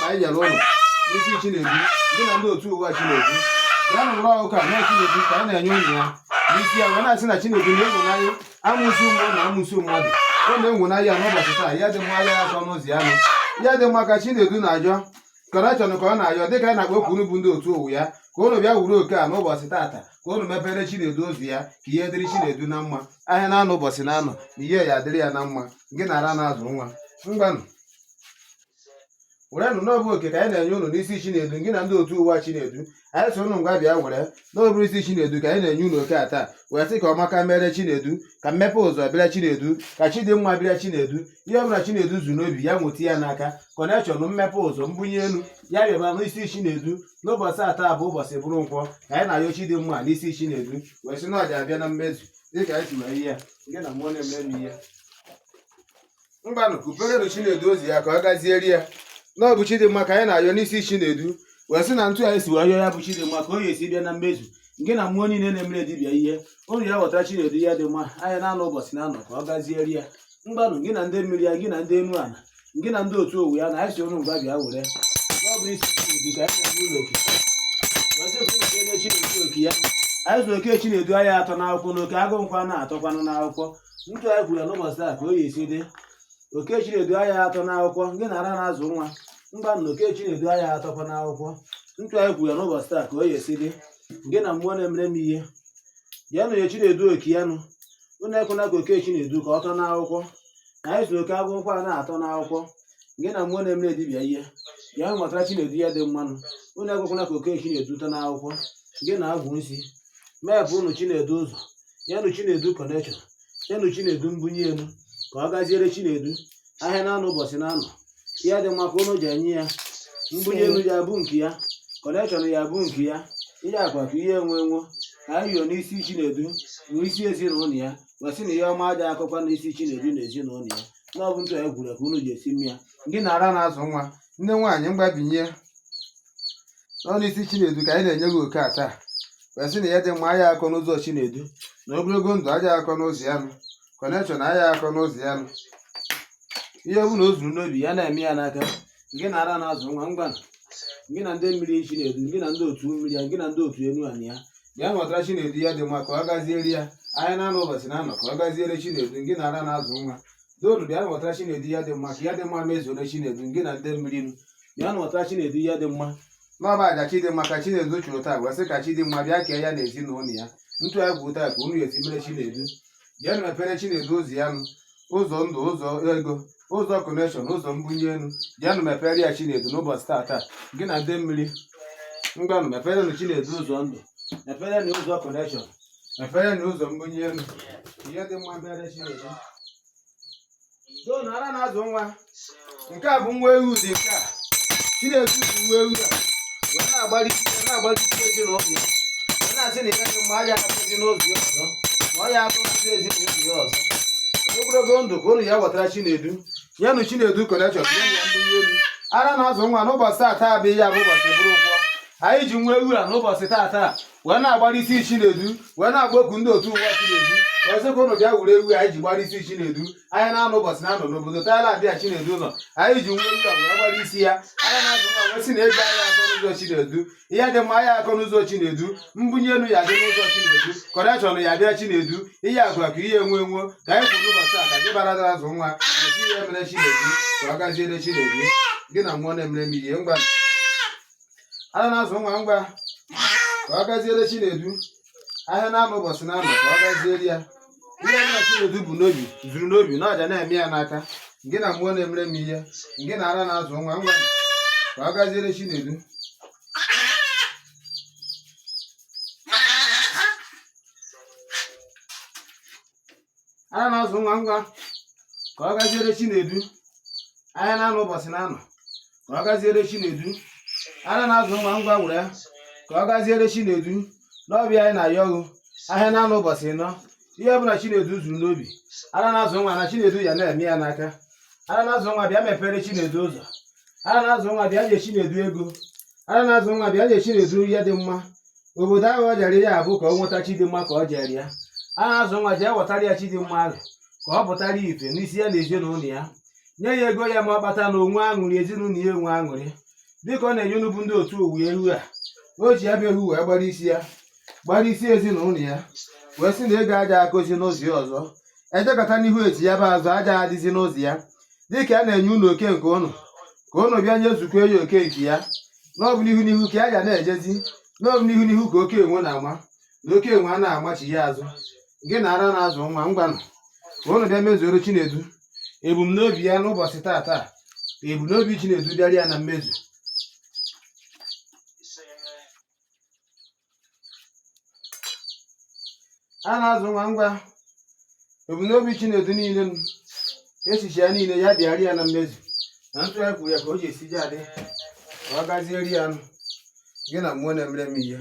anyị jere ụlọ n'isi Chinedu gị na ndị otu ụwa Chinedu bịa na ụlọ ụka na Chinedu ka anyị na-enye ụnụ ya n'isi ya wee na-asị na Chinedu na-enwenanya amụsụ mmụọ na amụsụ mmadụ ọ na-enwenanya ya n'ụbọchị taa ya dị mma ya atọ n'ụzọ ya nụ ya dị mma ka Chinedu na-ajọ kọrachọn ka ọ na-ayọ dịka anyị na-akpọ okwu bụ ndị otu ụwa ya ka ụnụ bịa wuru oke a n'ụbọchị taata ka ụnụ mepere Chinedu ozi ya ka ihe dịrị Chinedu na mma ahịa na-anọ ụbọchị na-anọ na ihe ya adịrị ya na mma gị na-ara na-azụ nwa ngwanụ werenụ n'ọbụ oke ka anyị na-enye ụnụ n'isi Chinedu gị na ndị otu ụwa Chinedu anyị so ụnụ ngwa bịa were n'ọbụrụ isi Chinedu ka anyị na-enye ụnụ oke a taa wee sị ka ọmaka mere Chinedu ka mmepe ụzọ bịara Chinedu ka Chidimma bịara Chinedu ihe ọbụla Chinedu zu n'obi ya nweta ya n'aka kọnekshọn mmepe ụzọ mbunye elu ya bịaba n'isi Chinedu n'ụbọchị ata bụ ụbọchị bụrụ nkwọ ka anyị na-ayọ Chidimma n'isi Chinedu wee sị na ọ dị abịa na mmezu dịka anyị si wee ihe ya nke na mmụọ na-eme ihe mgbanụ kuperenụ Chinedu ozi ya ka ọ gazieri ya na ọ bụ Chidimma ka anyị na-ayọ n'isi Chinedu wee sị na ntụ anyị si wee yọọ ya bụ Chidimma ka o ga-esi bịa na mmezu nke na mmụọ niile na-emere dibịa ihe ụnụ ya ghọtara Chinedu ya dị mma anyị na-anọ ụbọchị na-anọ ka ọ gazieri ya mgbanụ gị na ndị mmiri ya gị na ndị enu ala gị na ndị otu owu ya na anyị si ụnụ ngwa bịa were ọ bụ isi Chinedu ka anyị na-enye ụlọ oke wee Chinedu oke ya anyị zụrụ oke Chinedu anyị atọ n'akwụkwọ na oke agụ nkwa na-atọkwanụ n'akwụkwọ ntụ anyị kwuru ya n'ụbọchị taa ka o ga-esi dị oke Chinedu anyị atọ n'akwụkwọ gị na ara na-azụ nwa mgbanụ na oke Chinedu anyị atọkwa n'akwụkwọ ntụ anyị kwuru ya n'ụbọchị taa ka o ga-esi dị gị na mmụọ na-emere m ihe ya nụ ya Chinedu oke ya nụ ụnụ ekwena ka oke Chinedu ka ọ tọ n'akwụkwọ na anyị zụrụ oke agụ nkwa na-atọ n'akwụkwọ gị na mmụọ na-emere dibịa ihe ya nwetara Chinedu ya dị mmanụ ụnụ ekwekwena ka oke Chinedu tọ n'akwụkwọ gị na-agwụ nsi meepụ ụnụ Chinedu ụzọ ya nụ Chinedu kọnekshọn ya nụ Chinedu mbunye elu ka ọ gaziere Chinedu ahịa na-anọ ụbọchị na-anọ ya dị mma ka ụnụ ji enye ya mbunye elu ya bụ nke ya kọnekshọn ya bụ nke ya ihe akwa ka ihe enwe nwo ka anyị yọọ n'isi Chinedu n'isi ezinụlọ ya wesị na ihe ọma aja akọkwa n'isi Chinedu na ezinụlọ ya na ọ bụ ntụ ya gwuru ka ụnụ ji esi mmịa gị na ara na-azụ nwa ndị nwaanyị mgbabinye n'ọnụ isi Chinedu ka anyị na-enye gị oke a taa wesị na ya dị mma aya akọ n'ụzọ Chinedu na ogologo ndụ aja akọ n'ụzọ ya nụ kọnekshọn aya akọ n'ụzọ ya nụ ihe ọ bụla o zuru n'obi ya na-eme ya n'aka gị na ara na-azụ nwa ngwanụ gị na ndị mmiri Chinedu gị na ndị otu mmiri ya gị na ndị otu enu anyị ya bịa nwetara Chinedu ya dị mma ka ọ gazieri ya anyị na-anọ ụbọchị na-anọ ka ọ gaziere Chinedu gị na ara na-azụ nwa doonu bịa nwetara Chinedu ya dị mma ka ya dị mma mezuore Chinedu gị na ndị mmiri nụ bịa nwetara Chinedu ya dị mma n'ọba aja Chidimma ka Chinedu chụrụ taa wee sị ka Chidimma bịa kee ya na ezinụlọ ya ntụ ya bụ taa ka unu ga-esi mere Chinedu bịa na mepere Chinedu ozi ya nụ ụzọ ndụ ụzọ ego ụzọ kọnekshọn ụzọ mbunye elu bịanụ mepere ya Chinedu n'ụbọchị taa gị na ndị mmiri ngwanụ meperenụ Chinedu ụzọ ndụ meperenụ ụzọ kọnekshọn meperenụ ụzọ mbunye elu ihe dị mma bịara Chinedu doonu ara na-azụ nwa nke a bụ nwa ewu dị nke a Chinedu bụ nwa ewu a wee na-agbalite ezinụlọ ya wee na-asị na ihe dị mma aja akụzi n'ụzọ ya ọzọ ma ọ ya akụzi ezinụlọ ya ọzọ ogologo ndụ ka ụnụ ya wetara Chinedu ya nụ Chinedu kọnekshọn ya na mbunye elu ara na-azụ nwa n'ụbọchị taa abịghị ya bụ ụbọchị bụrụ nkwọ anyị ji nwa ewu a n'ụbọchị taa wee na-agbalisi Chinedu wee na-agbakwu ndị otu ụwa Chinedu wee sị ka ụnụ bịa were ewu anyị ji gbalisi Chinedu anyị na-anọ ụbọchị na-anọ n'obodo taala abịa Chinedu nọ anyị ji nwa ewu a wee gbalisi ya ara na-azụ nwa wee sị na ego anyị akọ n'ụzọ Chinedu ihe dị mma anyị akọ n'ụzọ Chinedu mbunye elu ya dị n'ụzọ Chinedu kọnekshọn ya bịa Chinedu ihe agwa ka ihe enwe nwo ka anyị kwuru n'ụbọchị a ka gị bara azụ nwa esi ihe mere Chinedu ka ọ gaziere Chinedu gị na mmụọ na-emere m ihe ngwa ara na-azụ nwa ngwa ka ọ gaziere Chinedu ahịa na-anọ ụbọchị na-anọ ka ọ gaziere ya ihe na Chinedu bụ n'obi zuru n'obi na ọja na-eme ya n'aka gị na mmụọ na-emere m ihe gị na ara na-azụ nwa ngwa ka ọ gaziere Chinedu ara na-azụ nwa ngwa ka ọ gaziere Chinedu ahịa na-anọ ụbọchị na-anọ ka ọ gaziere Chinedu ara na-azụ nwa ngwa were ka ọ gaziere Chinedu n'ọbịa anyị na-ayọghụ ahịa na-anọ ụbọchị nọ ihe ọbụla Chinedu zuru n'obi ara na-azụ nwa na Chinedu ya na-eme ya n'aka ara na-azụ nwa bịa mepere Chinedu ụzọ ara na-azụ nwa bịa nye Chinedu ego ara na-azụ nwa bịa nye Chinedu ihe dị mma obodo ahụ ọ jere ya bụ ka ọ nweta Chidimma ka ọ jere ya ara na-azụ nwa ji ewetara ya Chidimma ahụ ka ọ pụtara ife n'isi ya na ezinụlọ ya nye ya ego ya ma ọ kpata na onwe aṅụrị ezinụlọ ya enwe aṅụrị dịka ọ na-enye unu bụ ndị otu owuwe ewu a o ji ya bụ ewu wee gbara isi ezinụlọ ya wee sị na ego aja akụzi n'ụzọ ya ọzọ ejekọta n'ihu eti ya bụ azụ aja adịzi n'ụzọ ya dịka a na-enye unu oke nke ụnụ ka ụnụ bịa nye nzukọ ya oke nke ya n'ọbụ n'ihu ka ya ga na-ejezi n'ọbụ n'ihu ka oke enwe na-ama na oke enwe a na-amachi ya azụ gị na ara na-azụ nwa ngwanụ ka ụnụ bịa mezuoro Chinedu ebumnobi ya n'ụbọchị tata ebumnobi Chinedu bịara ya na mmezu. A na-azụ nwa ngwa ebumnobi Chinedu niile echiche ya niile ya bịara ya na mmezu na ntụgharị kwuru ya ka o ji esiji adị ka ọ gazieri ya anụ gị na mmụọ na-emere m ihe.